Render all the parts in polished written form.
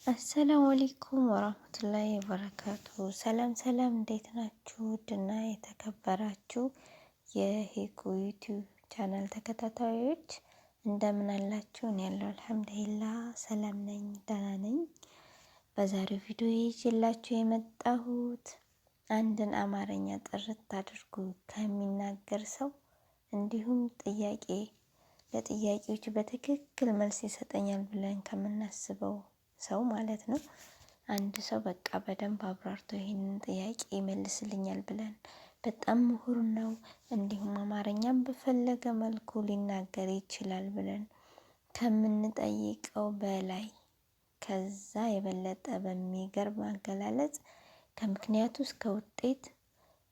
አሰላሙ አለይኩም ወራህመቱላሂ ወበረካቱ። ሰላም ሰላም፣ እንዴት ናችሁ? ውድና የተከበራችሁ የሄኩ ዩቲዩብ ቻናል ተከታታዮች እንደምን አላችሁ? እኔ ያለው አልሐምዱሊላህ ሰላም ነኝ፣ ደህና ነኝ። በዛሬው ቪዲዮ ይዤላችሁ የመጣሁት አንድን አማርኛ ጥርት አድርጎ ከሚናገር ሰው እንዲሁም ለጥያቄዎች በትክክል መልስ ይሰጠኛል ብለን ከምናስበው ሰው ማለት ነው። አንድ ሰው በቃ በደንብ አብራርቶ ይሄንን ጥያቄ ይመልስልኛል ብለን በጣም ምሁር ነው፣ እንዲሁም አማርኛም በፈለገ መልኩ ሊናገር ይችላል ብለን ከምንጠይቀው በላይ ከዛ የበለጠ በሚገርም አገላለጽ ከምክንያቱ እስከ ውጤት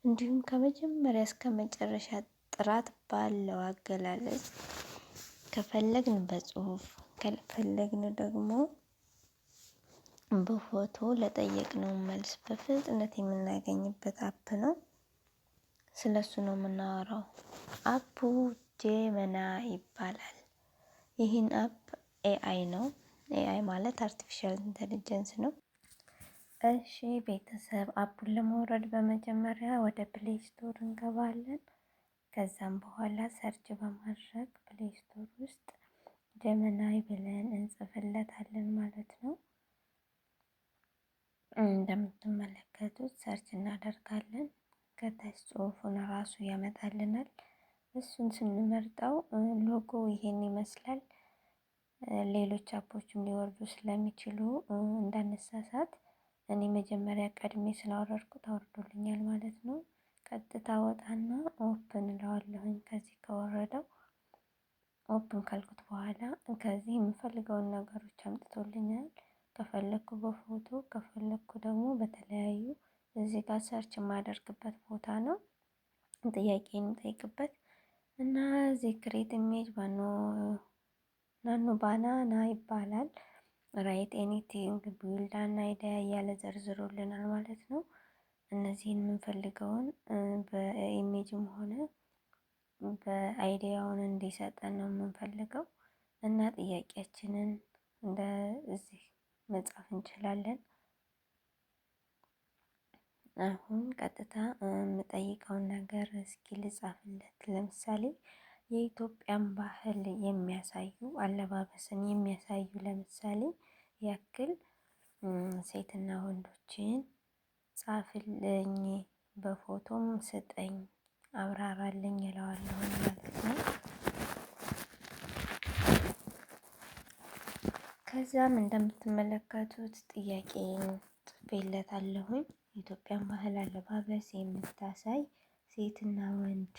እንዲሁም ከመጀመሪያ እስከ መጨረሻ ጥራት ባለው አገላለጽ ከፈለግን በጽሁፍ ከፈለግን ደግሞ በፎቶ ለጠየቅነው መልስ በፍጥነት የምናገኝበት አፕ ነው። ስለሱ ነው የምናወራው። አፑ ጄመና ይባላል። ይህን አፕ ኤአይ ነው። ኤአይ ማለት አርቲፊሻል ኢንተለጀንስ ነው። እሺ ቤተሰብ፣ አፑን ለማውረድ በመጀመሪያ ወደ ፕሌይ ስቶር እንገባለን። ከዛም በኋላ ሰርች በማድረግ ፕሌይ ስቶር ውስጥ ጀመናይ ብለን እንጽፍለታለን ማለት ነው። እንደምትመለከቱት ሰርች እናደርጋለን። ከታች ጽሁፉን ራሱ ያመጣልናል። እሱን ስንመርጠው ሎጎ ይሄን ይመስላል። ሌሎች አፖችም ሊወርዱ ስለሚችሉ እንዳነሳሳት እኔ መጀመሪያ ቀድሜ ስላወረድኩት አውርዶልኛል ማለት ነው። ቀጥታ ወጣና ኦፕን እለዋለሁኝ። ከዚህ ከወረደው ኦፕን ካልኩት በኋላ ከዚህ የምፈልገውን ነገሮች አምጥቶልኛል። ከፈለኩ በፎቶ ከፈለኩ ደግሞ በተለያዩ እዚህ ጋር ሰርች የማደርግበት ቦታ ነው። ጥያቄ የምጠይቅበት እና እዚህ ክሬት ኢሜጅ ናኖ ባናና ይባላል። ራይት ኤኒቲንግ ቢልድ አን አይዲያ እያለ ዘርዝሮልናል ማለት ነው። እነዚህን የምንፈልገውን በኢሜጅም ሆነ በአይዲያውን እንዲሰጠን ነው የምንፈልገው እና ጥያቄያችንን እንደዚህ መጻፍ እንችላለን። አሁን ቀጥታ የምጠይቀውን ነገር እስኪ ልጻፍለት። ለምሳሌ የኢትዮጵያን ባህል የሚያሳዩ አለባበስን የሚያሳዩ ለምሳሌ ያክል ሴትና ወንዶችን ጻፍልኝ፣ በፎቶም ስጠኝ፣ አብራራልኝ እለዋለሁ ማለት ነው። ከዛም እንደምትመለከቱት ጥያቄን ጽፌለታለሁኝ። የኢትዮጵያን ባህል አለባበስ የምታሳይ ሴትና ወንድ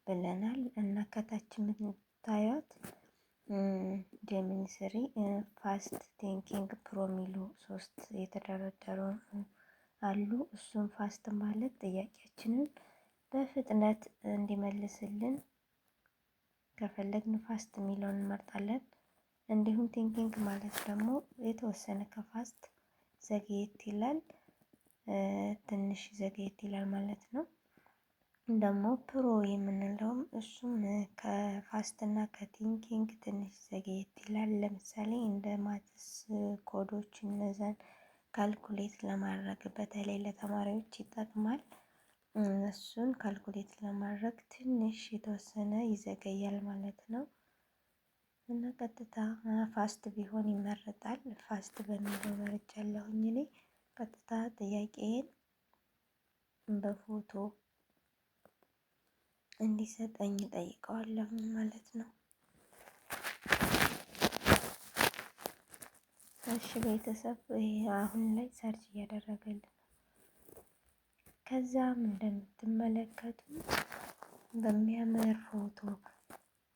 ብለናል እና ከታች የምታዩት ጄሚኒ ስሪ ፋስት ቲንኪንግ ፕሮ ሚሉ 3 የተደረደሩ አሉ። እሱም ፋስት ማለት ጥያቄያችንን በፍጥነት እንዲመልስልን ከፈለግን ፋስት የሚለውን እንመርጣለን። እንዲሁም ቲንኪንግ ማለት ደግሞ የተወሰነ ከፋስት ዘግየት ይላል፣ ትንሽ ዘግየት ይላል ማለት ነው። ደግሞ ፕሮ የምንለውም እሱም ከፋስት እና ከቲንኪንግ ትንሽ ዘግየት ይላል። ለምሳሌ እንደ ማትስ ኮዶች እነዛን ካልኩሌት ለማድረግ በተለይ ለተማሪዎች ይጠቅማል። እሱን ካልኩሌት ለማድረግ ትንሽ የተወሰነ ይዘገያል ማለት ነው እና ቀጥታ ፋስት ቢሆን ይመረጣል። ፋስት በሚለው መርጫለሁኝ እኔ። ቀጥታ ጥያቄን በፎቶ እንዲሰጠኝ ጠይቀዋለሁ ማለት ነው። እሺ ቤተሰብ፣ ይሄ አሁን ላይ ሰርች እያደረገልን ነው። ከዛም እንደምትመለከቱት በሚያምር ፎቶ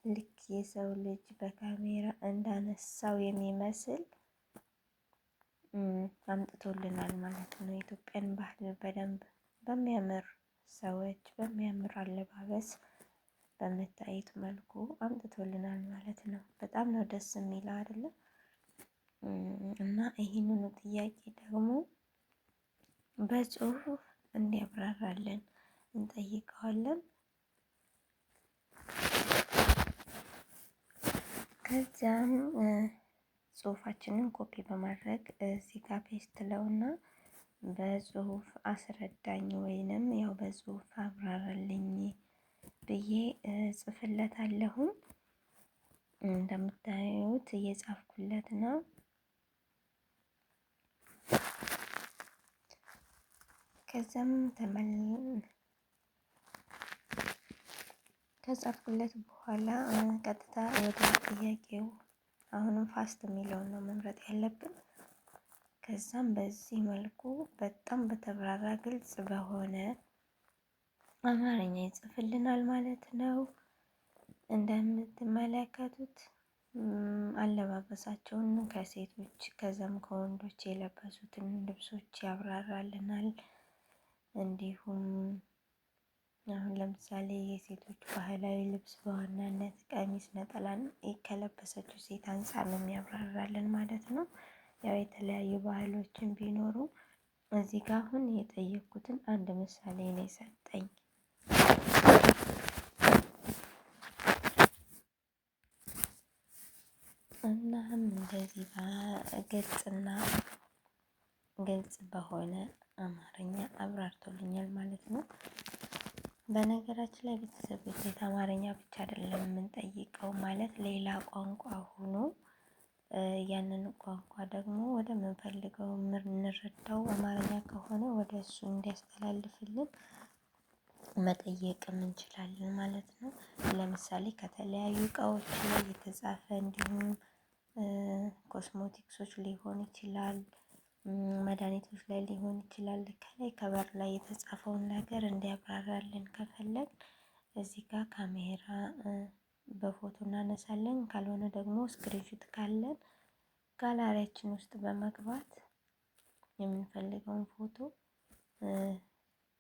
ልክ የሰው ልጅ በካሜራ እንዳነሳው የሚመስል አምጥቶልናል ማለት ነው። የኢትዮጵያን ባህል በደንብ በሚያምር ሰዎች በሚያምር አለባበስ በምታዩት መልኩ አምጥቶልናል ማለት ነው። በጣም ነው ደስ የሚለው አይደለም? እና ይህንኑ ጥያቄ ደግሞ በጽሁፍ እንዲያብራራልን እንጠይቀዋለን። ከዚያም ጽሁፋችንን ኮፒ በማድረግ እዚህ ጋር ፔስት ለውና በጽሁፍ አስረዳኝ ወይንም ያው በጽሁፍ አብራራልኝ ብዬ ጽፍለታለሁ። እንደምታዩት እየጻፍኩለት ነው። ከዛም ከጻፍኩለት በኋላ ቀጥታ ወደ ጥያቄው አሁንም ፋስት የሚለውን ነው መምረጥ ያለብን። ከዛም በዚህ መልኩ በጣም በተብራራ ግልጽ በሆነ አማርኛ ይጽፍልናል ማለት ነው። እንደምትመለከቱት አለባበሳቸውን ከሴቶች ከዛም ከወንዶች የለበሱትን ልብሶች ያብራራልናል። እንዲሁም አሁን ለምሳሌ የሴቶች ባህላዊ ልብስ በዋናነት ቀሚስ፣ ነጠላን ከለበሰችው ሴት አንፃር ነው የሚያብራራልን ማለት ነው። ያው የተለያዩ ባህሎችን ቢኖሩ እዚህ ጋር አሁን የጠየኩትን አንድ ምሳሌ ነው የሰጠኝ። እናም እንደዚህ ግልጽ በሆነ አማርኛ አብራርቶልኛል ማለት ነው። በነገራችን ላይ ቤተሰቦች አማርኛ ብቻ አይደለም የምንጠይቀው ማለት ሌላ ቋንቋ ሆኖ ያንን ቋንቋ ደግሞ ወደ ምንፈልገው የምንረዳው አማርኛ ከሆነ ወደ እሱ እንዲያስተላልፍልን መጠየቅም እንችላለን ማለት ነው። ለምሳሌ ከተለያዩ እቃዎች ላይ የተጻፈ እንዲሁም ኮስሞቲክሶች ሊሆን ይችላል፣ መድኃኒቶች ላይ ሊሆን ይችላል። ከላይ ከበር ላይ የተጻፈውን ነገር እንዲያብራራልን ከፈለግ እዚህ ጋር ካሜራ በፎቶ እናነሳለን። ካልሆነ ደግሞ ስክሪንሾት ካለን ጋላሪያችን ውስጥ በመግባት የምንፈልገውን ፎቶ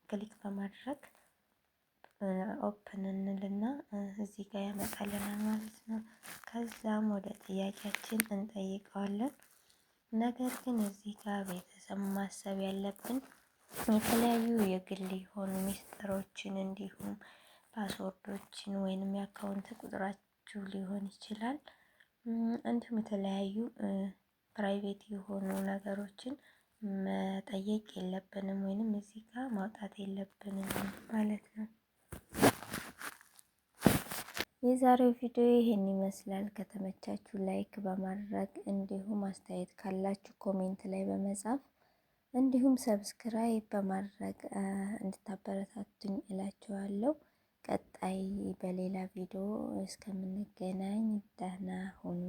ክሊክ በማድረግ ኦፕን እንልና እዚህ ጋር ያመጣልናል ማለት ነው። ከዛም ወደ ጥያቄያችን እንጠይቀዋለን። ነገር ግን እዚህ ጋር ቤተሰብ ማሰብ ያለብን የተለያዩ የግል የሆኑ ሚስጥሮችን እንዲሁም ፓስወርዶችን ወይንም የአካውንት ቁጥራችሁ ሊሆን ይችላል እንዲሁም የተለያዩ ፕራይቬት የሆኑ ነገሮችን መጠየቅ የለብንም ወይንም እዚህ ጋር ማውጣት የለብንም ማለት ነው። የዛሬው ቪዲዮ ይሄን ይመስላል። ከተመቻችሁ ላይክ በማድረግ እንዲሁም አስተያየት ካላችሁ ኮሜንት ላይ በመጻፍ እንዲሁም ሰብስክራይብ በማድረግ እንድታበረታቱኝ እላችኋለሁ። ቀጣይ በሌላ ቪዲዮ እስከምንገናኝ ደህና ሁኑ።